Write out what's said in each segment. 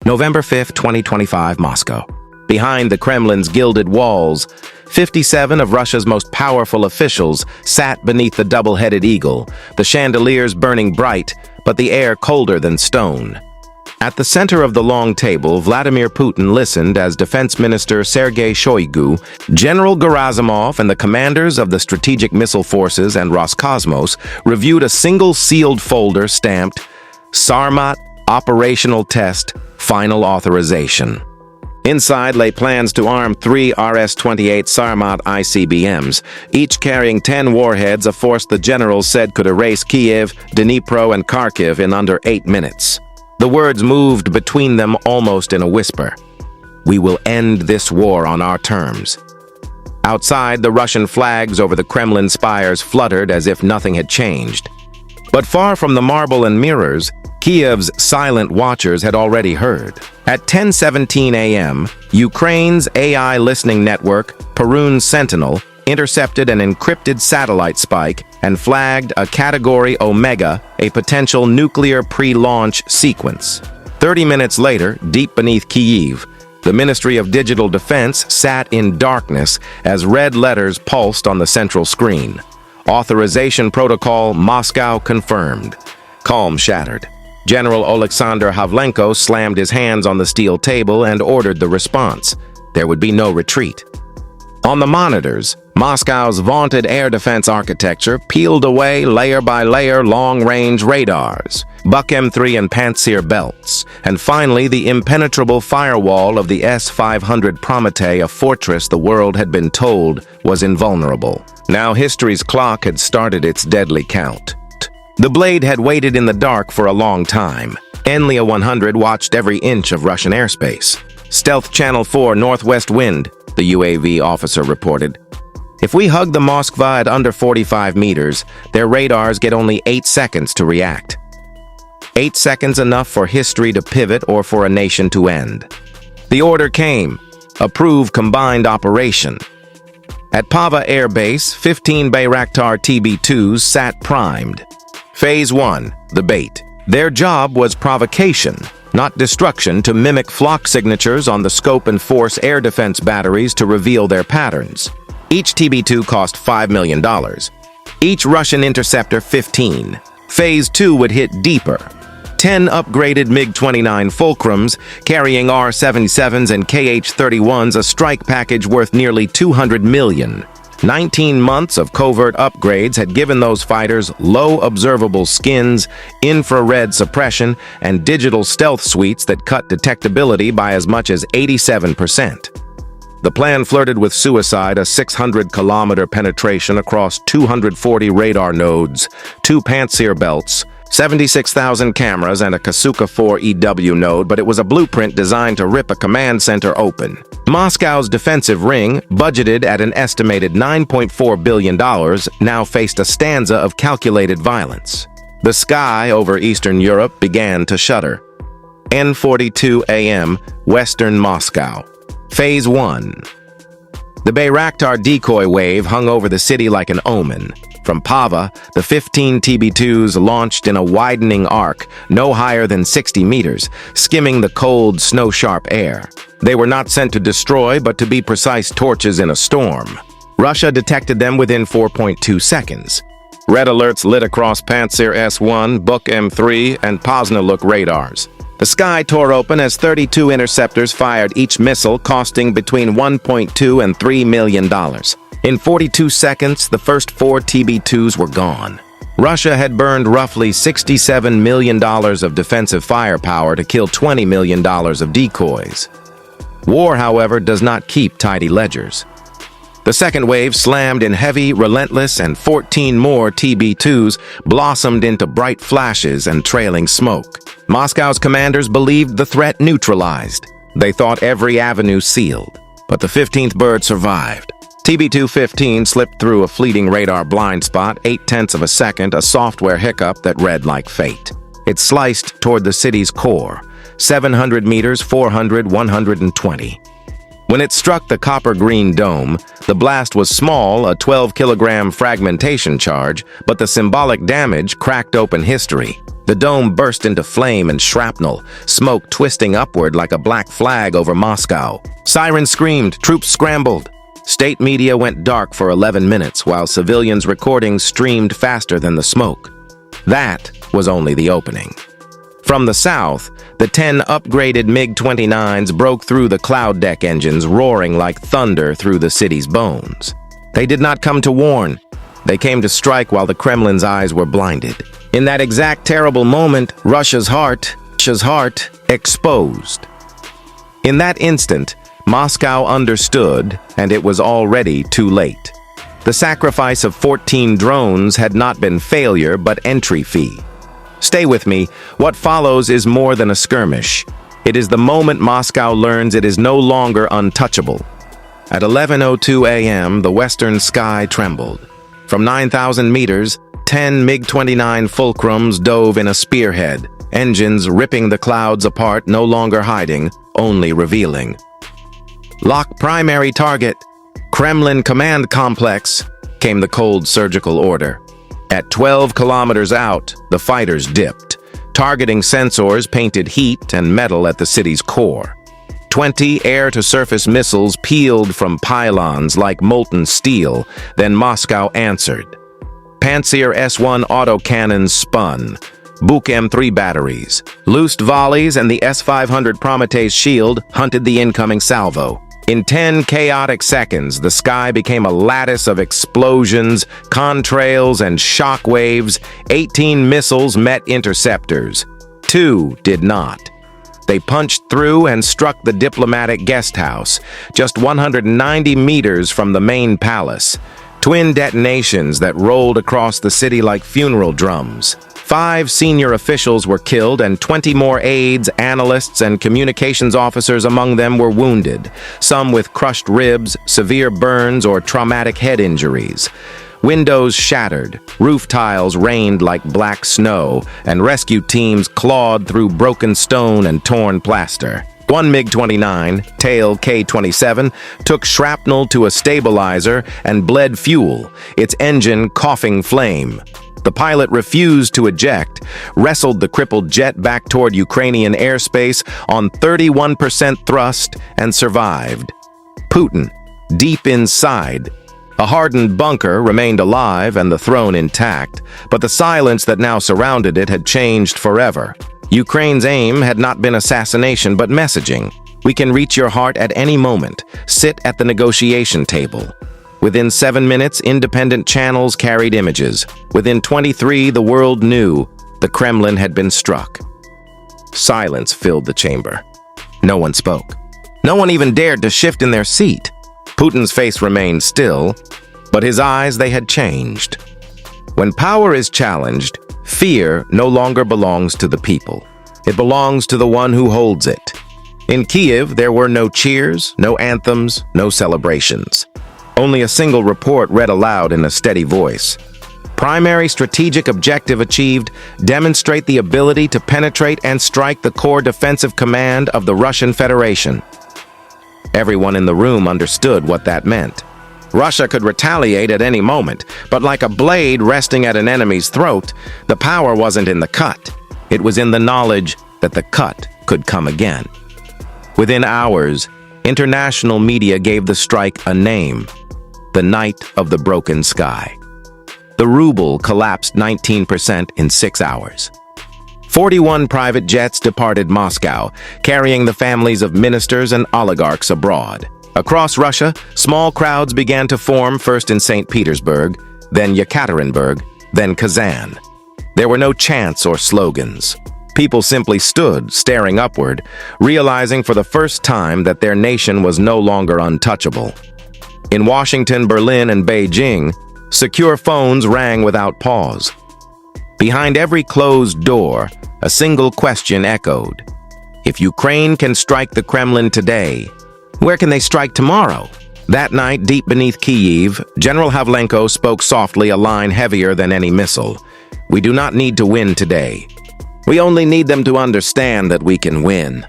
November 5, 2025, Moscow. Behind the Kremlin's gilded walls, 57 of Russia's most powerful officials sat beneath the double-headed eagle, the chandeliers burning bright, but the air colder than stone. At the center of the long table, Vladimir Putin listened as Defense Minister Sergei Shoigu, General Gerasimov, and the commanders of the Strategic Missile Forces and Roscosmos reviewed a single sealed folder stamped Sarmat Operational Test Final Authorization. Inside lay plans to arm 3 RS-28 Sarmat ICBMs, each carrying 10 warheads, a force the generals said could erase Kiev, Dnipro, and Kharkiv in under 8 minutes. The words moved between them almost in a whisper. "We will end this war on our terms." Outside, the Russian flags over the Kremlin spires fluttered as if nothing had changed. But far from the marble and mirrors, Kiev's silent watchers had already heard. At 10:17 a.m., Ukraine's AI listening network, Perun Sentinel, intercepted an encrypted satellite spike and flagged a Category Omega, a potential nuclear pre-launch sequence. 30 minutes later, deep beneath Kyiv, the Ministry of Digital Defense sat in darkness as red letters pulsed on the central screen. Authorization protocol Moscow confirmed. Calm shattered. General Alexander Havlenko slammed his hands on the steel table and ordered the response. There would be no retreat. On the monitors, Moscow's vaunted air defense architecture peeled away layer by layer long-range radars, Buk M3 and Pantsir belts, and finally the impenetrable firewall of the S-500 Prometei, a fortress the world had been told was invulnerable. Now history's clock had started its deadly count. The blade had waited in the dark for a long time. Enlia 100 watched every inch of Russian airspace. Stealth Channel 4 northwest wind, the UAV officer reported. If we hug the Moskva at under 45 meters, their radars get only 8 seconds to react. 8 seconds enough for history to pivot or for a nation to end. The order came. Approve combined operation. At Pava Air Base, 15 Bayraktar TB2s sat primed. Phase 1, the bait. Their job was provocation, not destruction, to mimic flock signatures on the scope and force air defense batteries to reveal their patterns. Each TB2 cost $5 million. Each Russian interceptor 15. Phase 2 would hit deeper. 10 upgraded MiG-29 Fulcrums, carrying R-77s and KH-31s, a strike package worth nearly $200 million. 19 months of covert upgrades had given those fighters low observable skins, infrared suppression, and digital stealth suites that cut detectability by as much as 87%. The plan flirted with suicide, a 600-kilometer penetration across 240 radar nodes, 2 Pantsir belts, 76,000 cameras, and a Kasuka 4 EW node, but it was a blueprint designed to rip a command center open. Moscow's defensive ring, budgeted at an estimated $9.4 billion, now faced a stanza of calculated violence. The sky over Eastern Europe began to shudder. 10:42 a.m., Western Moscow. Phase 1. The Bayraktar decoy wave hung over the city like an omen. From Pava, the 15 TB2s launched in a widening arc, no higher than 60 meters, skimming the cold, snow-sharp air. They were not sent to destroy, but to be precise torches in a storm. Russia detected them within 4.2 seconds. Red alerts lit across Pantsir S-1, Buk M3, and Poznanuk radars. The sky tore open as 32 interceptors fired each missile, costing between $1.2 and $3 million. In 42 seconds, the first 4 TB2s were gone. Russia had burned roughly $67 million of defensive firepower to kill $20 million of decoys. War, however, does not keep tidy ledgers. The second wave slammed in heavy, relentless, and 14 more TB2s blossomed into bright flashes and trailing smoke. Moscow's commanders believed the threat neutralized. They thought every avenue sealed. But the 15th bird survived. TB2-15 slipped through a fleeting radar blind spot, 0.8 of a second, a software hiccup that read like fate. It sliced toward the city's core, 700 meters, 400, 120. When it struck the copper-green dome, the blast was small, a 12-kilogram fragmentation charge, but the symbolic damage cracked open history. The dome burst into flame and shrapnel, smoke twisting upward like a black flag over Moscow. Sirens screamed, troops scrambled. State media went dark for 11 minutes, while civilians' recordings streamed faster than the smoke. That was only the opening. From the south, the 10 upgraded MiG-29s broke through the cloud deck engines, roaring like thunder through the city's bones. They did not come to warn. They came to strike while the Kremlin's eyes were blinded. In that exact terrible moment, Russia's heart exposed. In that instant, Moscow understood, and it was already too late. The sacrifice of 14 drones had not been failure, but entry fee. Stay with me. What follows is more than a skirmish. It is the moment Moscow learns it is no longer untouchable. At 11:02 a.m., the western sky trembled. From 9,000 meters, 10 MiG-29 Fulcrums dove in a spearhead, engines ripping the clouds apart, no longer hiding, only revealing. Lock primary target. Kremlin command complex, came the cold surgical order. At 12 kilometers out, the fighters dipped. Targeting sensors painted heat and metal at the city's core. 20 air-to-surface missiles peeled from pylons like molten steel, then Moscow answered. Pantsir S-1 autocannons spun. Buk M3 batteries, loosed volleys, and the S-500 Prometheus shield hunted the incoming salvo. In 10 chaotic seconds, the sky became a lattice of explosions, contrails, and shock waves. 18 missiles met interceptors. 2 did not. They punched through and struck the diplomatic guest house, just 190 meters from the main palace. Twin detonations that rolled across the city like funeral drums. 5 senior officials were killed and 20 more aides, analysts, and communications officers among them were wounded, some with crushed ribs, severe burns, or traumatic head injuries. Windows shattered, roof tiles rained like black snow, and rescue teams clawed through broken stone and torn plaster. One MiG-29, tail K-27, took shrapnel to a stabilizer and bled fuel, its engine coughing flame. The pilot refused to eject, wrestled the crippled jet back toward Ukrainian airspace on 31% thrust, and survived. Putin, deep inside. A hardened bunker remained alive and the throne intact, but the silence that now surrounded it had changed forever. Ukraine's aim had not been assassination, but messaging. We can reach your heart at any moment. Sit at the negotiation table. Within 7 minutes, independent channels carried images. Within 23, the world knew the Kremlin had been struck. Silence filled the chamber. No one spoke. No one even dared to shift in their seat. Putin's face remained still, but his eyes, they had changed. When power is challenged, fear no longer belongs to the people. It belongs to the one who holds it. In Kiev, there were no cheers, no anthems, no celebrations. Only a single report read aloud in a steady voice. Primary strategic objective achieved: demonstrate the ability to penetrate and strike the core defensive command of the Russian Federation. Everyone in the room understood what that meant. Russia could retaliate at any moment, but like a blade resting at an enemy's throat, the power wasn't in the cut. It was in the knowledge that the cut could come again. Within hours, international media gave the strike a name: the Night of the Broken Sky. The ruble collapsed 19% in 6 hours. 41 private jets departed Moscow, carrying the families of ministers and oligarchs abroad. Across Russia, small crowds began to form, first in St. Petersburg, then Yekaterinburg, then Kazan. There were no chants or slogans. People simply stood, staring upward, realizing for the first time that their nation was no longer untouchable. In Washington, Berlin, and Beijing, secure phones rang without pause. Behind every closed door, a single question echoed. If Ukraine can strike the Kremlin today, where can they strike tomorrow? That night, deep beneath Kyiv, General Havlenko spoke softly, a line heavier than any missile. We do not need to win today. We only need them to understand that we can win.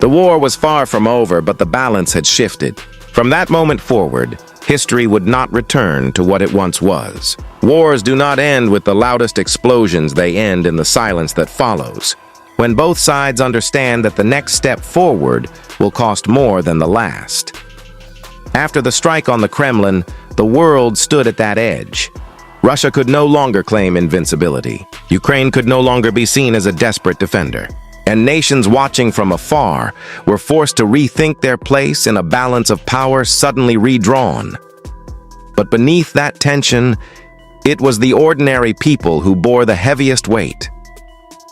The war was far from over, but the balance had shifted. From that moment forward, history would not return to what it once was. Wars do not end with the loudest explosions, they end in the silence that follows, when both sides understand that the next step forward will cost more than the last. After the strike on the Kremlin, the world stood at that edge. Russia could no longer claim invincibility. Ukraine could no longer be seen as a desperate defender. And nations watching from afar were forced to rethink their place in a balance of power suddenly redrawn. But beneath that tension, it was the ordinary people who bore the heaviest weight.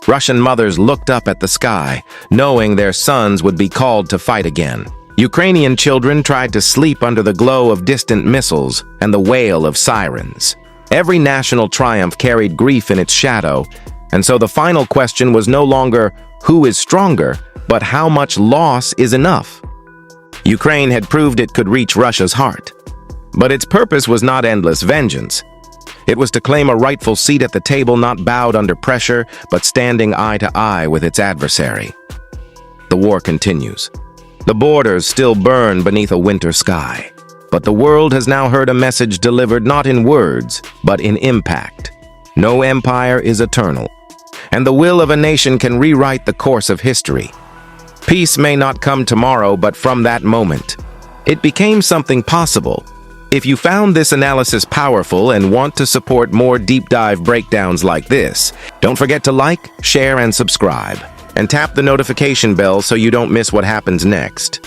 Russian mothers looked up at the sky, knowing their sons would be called to fight again. Ukrainian children tried to sleep under the glow of distant missiles and the wail of sirens. Every national triumph carried grief in its shadow, and so the final question was no longer who is stronger, but how much loss is enough. Ukraine had proved it could reach Russia's heart. But its purpose was not endless vengeance. It was to claim a rightful seat at the table, not bowed under pressure, but standing eye to eye with its adversary. The war continues. The borders still burn beneath a winter sky. But the world has now heard a message delivered not in words, but in impact. No empire is eternal, and the will of a nation can rewrite the course of history. Peace may not come tomorrow, but from that moment, it became something possible. If you found this analysis powerful and want to support more deep dive breakdowns like this, don't forget to like, share, and subscribe. And tap the notification bell so you don't miss what happens next.